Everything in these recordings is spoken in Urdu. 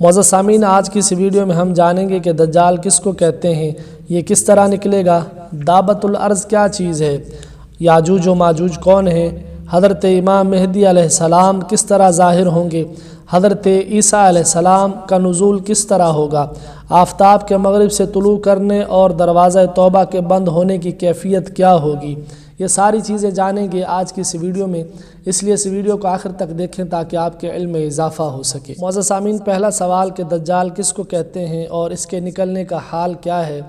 معزز سامعین، آج کی اس ویڈیو میں ہم جانیں گے کہ دجال کس کو کہتے ہیں، یہ کس طرح نکلے گا، دابت الارض کیا چیز ہے، یاجوج و ماجوج کون ہے، حضرت امام مہدی علیہ السلام کس طرح ظاہر ہوں گے، حضرت عیسیٰ علیہ السلام کا نزول کس طرح ہوگا، آفتاب کے مغرب سے طلوع کرنے اور دروازہ توبہ کے بند ہونے کی کیفیت کیا ہوگی، یہ ساری چیزیں جانیں گے آج کی اس ویڈیو میں، اس لیے اس ویڈیو کو آخر تک دیکھیں تاکہ آپ کے علم میں اضافہ ہو سکے۔ معزز سامعین، پہلا سوال کہ دجال کس کو کہتے ہیں اور اس کے نکلنے کا حال کیا ہے،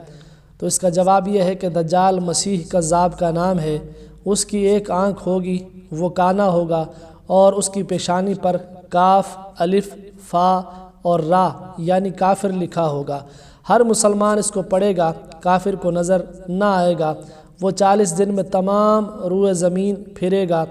تو اس کا جواب یہ ہے کہ دجال مسیح کذاب کا نام ہے۔ اس کی ایک آنکھ ہوگی، وہ کانا ہوگا، اور اس کی پیشانی پر کاف، الف، فا اور را یعنی کافر لکھا ہوگا۔ ہر مسلمان اس کو پڑھے گا، کافر کو نظر نہ آئے گا۔ وہ 40 دن میں تمام روئے زمین پھرے گا،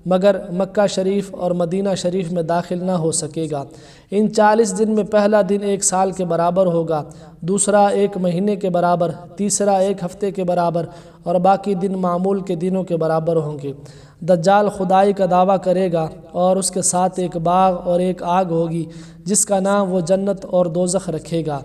مگر مکہ شریف اور مدینہ شریف میں داخل نہ ہو سکے گا۔ ان 40 دن میں پہلا دن 1 سال کے برابر ہوگا، دوسرا 1 مہینے کے برابر، تیسرا 1 ہفتے کے برابر، اور باقی دن معمول کے دنوں کے برابر ہوں گے۔ دجال خدائی کا دعویٰ کرے گا اور اس کے ساتھ ایک باغ اور ایک آگ ہوگی جس کا نام وہ جنت اور دوزخ رکھے گا۔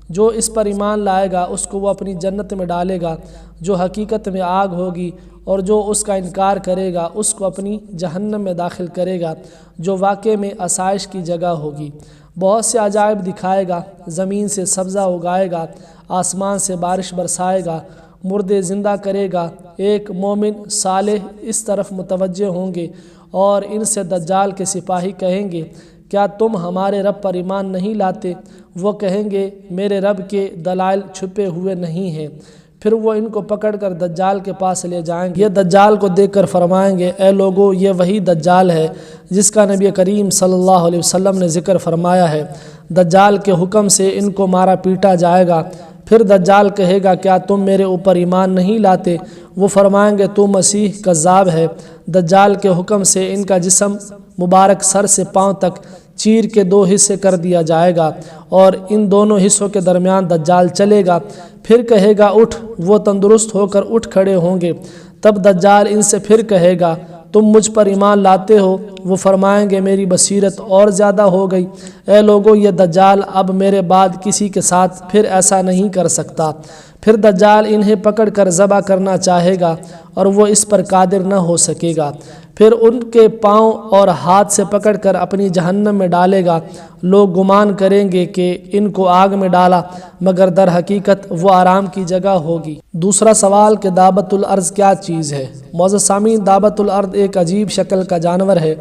جو اس پر ایمان لائے گا اس کو وہ اپنی جنت میں ڈالے گا جو حقیقت میں آگ ہوگی، اور جو اس کا انکار کرے گا اس کو اپنی جہنم میں داخل کرے گا جو واقع میں آسائش کی جگہ ہوگی۔ بہت سے عجائب دکھائے گا، زمین سے سبزہ اگائے گا، آسمان سے بارش برسائے گا، مردے زندہ کرے گا۔ ایک مومن صالح اس طرف متوجہ ہوں گے اور ان سے دجال کے سپاہی کہیں گے، کیا تم ہمارے رب پر ایمان نہیں لاتے؟ وہ کہیں گے، میرے رب کے دلائل چھپے ہوئے نہیں ہیں۔ پھر وہ ان کو پکڑ کر دجال کے پاس لے جائیں گے۔ یہ دجال کو دیکھ کر فرمائیں گے، اے لوگو، یہ وہی دجال ہے جس کا نبی کریم صلی اللہ علیہ وسلم نے ذکر فرمایا ہے۔ دجال کے حکم سے ان کو مارا پیٹا جائے گا۔ پھر دجال کہے گا، کیا تم میرے اوپر ایمان نہیں لاتے؟ وہ فرمائیں گے، تو مسیح کذاب ہے۔ دجال کے حکم سے ان کا جسم مبارک سر سے پاؤں تک چیر کے 2 حصے کر دیا جائے گا، اور ان دونوں حصوں کے درمیان دجال چلے گا۔ پھر کہے گا، اٹھ۔ وہ تندرست ہو کر اٹھ کھڑے ہوں گے۔ تب دجال ان سے پھر کہے گا، تم مجھ پر ایمان لاتے ہو؟ وہ فرمائیں گے، میری بصیرت اور زیادہ ہو گئی۔ اے لوگو، یہ دجال اب میرے بعد کسی کے ساتھ پھر ایسا نہیں کر سکتا۔ پھر دجال انہیں پکڑ کر ذبح کرنا چاہے گا اور وہ اس پر قادر نہ ہو سکے گا۔ پھر ان کے پاؤں اور ہاتھ سے پکڑ کر اپنی جہنم میں ڈالے گا۔ لوگ گمان کریں گے کہ ان کو آگ میں ڈالا، مگر در حقیقت وہ آرام کی جگہ ہوگی۔ دوسرا سوال کہ دابت الارض کیا چیز ہے۔ معزز سامعین، دابت الارض ایک عجیب شکل کا جانور ہے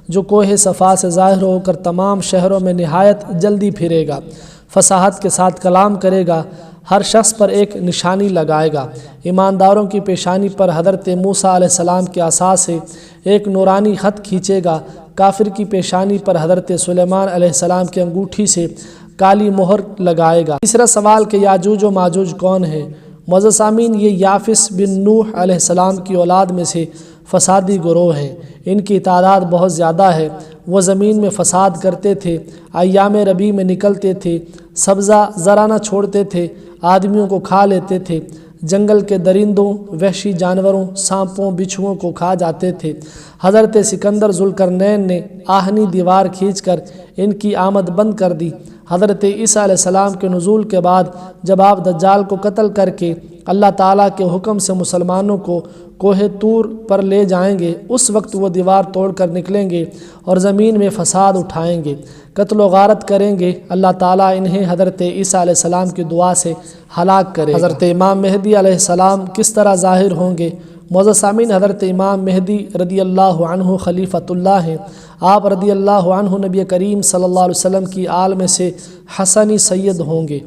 جو کوہ صفا سے ظاہر ہو کر تمام شہروں میں نہایت جلدی پھرے گا، فصاحت کے ساتھ کلام کرے گا، ہر شخص پر ایک نشانی لگائے گا۔ ایمانداروں کی پیشانی پر حضرت موسیٰ علیہ السلام کے عصا سے ایک نورانی خط کھینچے گا۔ کافر کی پیشانی پر حضرت سلیمان علیہ السلام کی انگوٹھی سے کالی مہر لگائے گا۔ تیسرا سوال کہ یاجوج و ماجوج کون ہیں۔ معزز سامعین، یہ یافس بن نوح علیہ السلام کی اولاد میں سے فسادی گروہ ہیں۔ ان کی تعداد بہت زیادہ ہے۔ وہ زمین میں فساد کرتے تھے، ایام ربیع میں نکلتے تھے، سبزہ ذرا نہ چھوڑتے تھے، آدمیوں کو کھا لیتے تھے، جنگل کے درندوں، وحشی جانوروں، سانپوں، بچھوؤں کو کھا جاتے تھے۔ حضرت سکندر ذوالقرنین نے آہنی دیوار کھینچ کر ان کی آمد بند کر دی۔ حضرت عیسیٰ علیہ السلام کے نزول کے بعد جب آپ دجال کو قتل کر کے اللہ تعالیٰ کے حکم سے مسلمانوں کو کوہ طور پر لے جائیں گے، اس وقت وہ دیوار توڑ کر نکلیں گے اور زمین میں فساد اٹھائیں گے، قتل و غارت کریں گے۔ اللہ تعالیٰ انہیں حضرت عیسیٰ علیہ السلام کی دعا سے ہلاک کرے۔ حضرت امام مہدی علیہ السلام کس طرح ظاہر ہوں گے۔ معزز سامعین، حضرت امام مہدی رضی اللہ عنہ خلیفۃ اللہ ہیں۔ آپ رضی اللہ عنہ نبی کریم صلی اللہ علیہ وسلم کی آل میں سے حسنی سید ہوں گے۔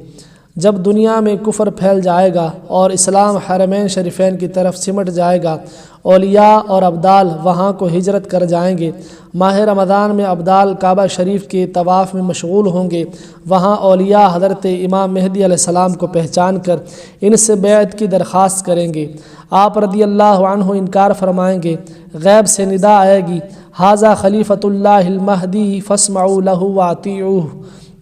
جب دنیا میں کفر پھیل جائے گا اور اسلام حرمین شریفین کی طرف سمٹ جائے گا، اولیاء اور ابدال وہاں کو ہجرت کر جائیں گے۔ ماہ رمضان میں ابدال کعبہ شریف کے طواف میں مشغول ہوں گے۔ وہاں اولیاء حضرت امام مہدی علیہ السلام کو پہچان کر ان سے بیعت کی درخواست کریں گے۔ آپ رضی اللہ عنہ انکار فرمائیں گے۔ غیب سے ندا آئے گی، ھذا خلیفۃ اللہ المہدی فاسمعوا لہ واطیعوہ۔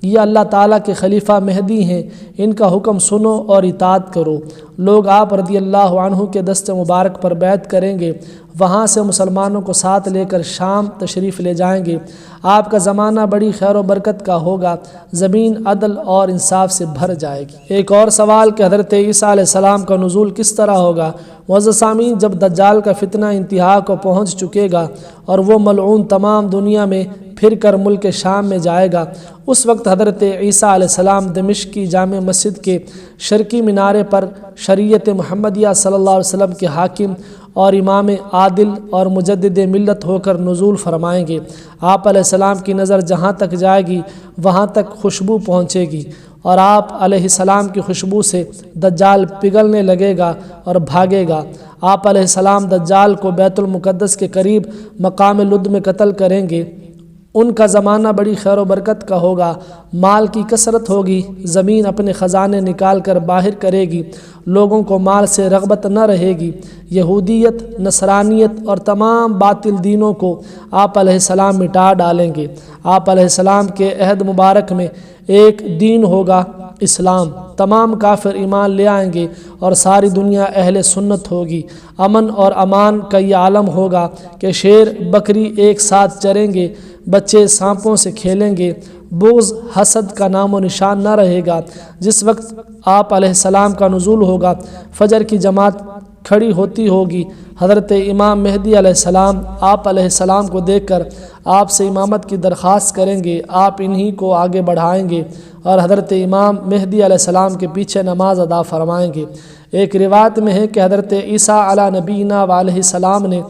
یہ اللہ تعالیٰ کے خلیفہ مہدی ہیں، ان کا حکم سنو اور اطاعت کرو۔ لوگ آپ رضی اللہ عنہ کے دست مبارک پر بیعت کریں گے، وہاں سے مسلمانوں کو ساتھ لے کر شام تشریف لے جائیں گے۔ آپ کا زمانہ بڑی خیر و برکت کا ہوگا، زمین عدل اور انصاف سے بھر جائے گی۔ ایک اور سوال کہ حضرت عیسیٰ علیہ السلام کا نزول کس طرح ہوگا؟ معزز سامعین، جب دجال کا فتنہ انتہا کو پہنچ چکے گا اور وہ ملعون تمام دنیا میں پھر کر ملک شام میں جائے گا، اس وقت حضرت عیسیٰ علیہ السلام دمشق کی جامع مسجد کے شرقی مینارے پر شریعت محمدیہ صلی اللہ علیہ وسلم کے حاکم اور امام عادل اور مجدد ملت ہو کر نزول فرمائیں گے۔ آپ علیہ السلام کی نظر جہاں تک جائے گی وہاں تک خوشبو پہنچے گی، اور آپ علیہ السلام کی خوشبو سے دجال پگھلنے لگے گا اور بھاگے گا۔ آپ علیہ السلام دجال کو بیت المقدس کے قریب مقام لد میں قتل کریں گے۔ ان کا زمانہ بڑی خیر و برکت کا ہوگا، مال کی کثرت ہوگی، زمین اپنے خزانے نکال کر باہر کرے گی، لوگوں کو مال سے رغبت نہ رہے گی۔ یہودیت، نصرانیت اور تمام باطل دینوں کو آپ علیہ السلام مٹا ڈالیں گے۔ آپ علیہ السلام کے عہد مبارک میں ایک دین ہوگا، اسلام۔ تمام کافر ایمان لے آئیں گے اور ساری دنیا اہل سنت ہوگی۔ امن اور امان کا یہ عالم ہوگا کہ شیر بکری ایک ساتھ چریں گے، بچے سانپوں سے کھیلیں گے، بغض حسد کا نام و نشان نہ رہے گا۔ جس وقت آپ علیہ السلام کا نزول ہوگا، فجر کی جماعت کھڑی ہوتی ہوگی، حضرت امام مہدی علیہ السلام آپ علیہ السلام کو دیکھ کر آپ سے امامت کی درخواست کریں گے، آپ انہی کو آگے بڑھائیں گے اور حضرت امام مہدی علیہ السلام کے پیچھے نماز ادا فرمائیں گے۔ ایک روایت میں ہے کہ حضرت عیسیٰ علی نبینا علیہ السلام نے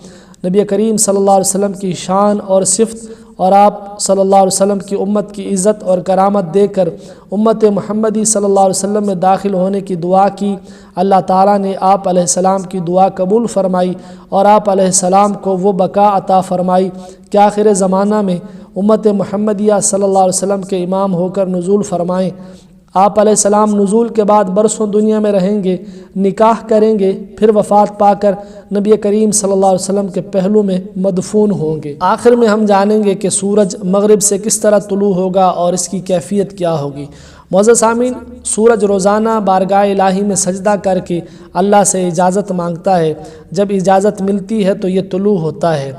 نبی کریم صلی اللہ علیہ وسلم کی شان اور صفت اور آپ صلی اللہ علیہ وسلم کی امت کی عزت اور کرامت دیکھ کر امت محمدی صلی اللہ علیہ وسلم میں داخل ہونے کی دعا کی۔ اللہ تعالیٰ نے آپ علیہ السلام کی دعا قبول فرمائی اور آپ علیہ السلام کو وہ بقا عطا فرمائی کہ آخر زمانہ میں امت محمدیہ صلی اللہ علیہ وسلم کے امام ہو کر نزول فرمائیں۔ آپ علیہ السلام نزول کے بعد برسوں دنیا میں رہیں گے، نکاح کریں گے، پھر وفات پا کر نبی کریم صلی اللہ علیہ وسلم کے پہلو میں مدفون ہوں گے۔ آخر میں ہم جانیں گے کہ سورج مغرب سے کس طرح طلوع ہوگا اور اس کی کیفیت کیا ہوگی۔ معزز سامعین، سورج روزانہ بارگاہ الہی میں سجدہ کر کے اللہ سے اجازت مانگتا ہے۔ جب اجازت ملتی ہے تو یہ طلوع ہوتا ہے۔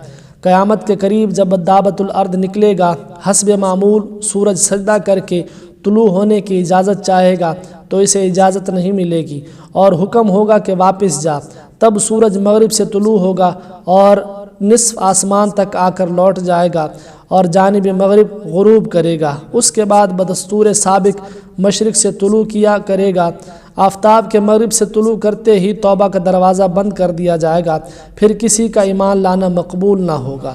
قیامت کے قریب جب دابۃ الارض نکلے گا، حسب معمول سورج سجدہ کر کے طلوع ہونے کی اجازت چاہے گا تو اسے اجازت نہیں ملے گی اور حکم ہوگا کہ واپس جا۔ تب سورج مغرب سے طلوع ہوگا اور نصف آسمان تک آ کر لوٹ جائے گا اور جانب مغرب غروب کرے گا۔ اس کے بعد بدستور سابق مشرق سے طلوع کیا کرے گا۔ آفتاب کے مغرب سے طلوع کرتے ہی توبہ کا دروازہ بند کر دیا جائے گا، پھر کسی کا ایمان لانا مقبول نہ ہوگا۔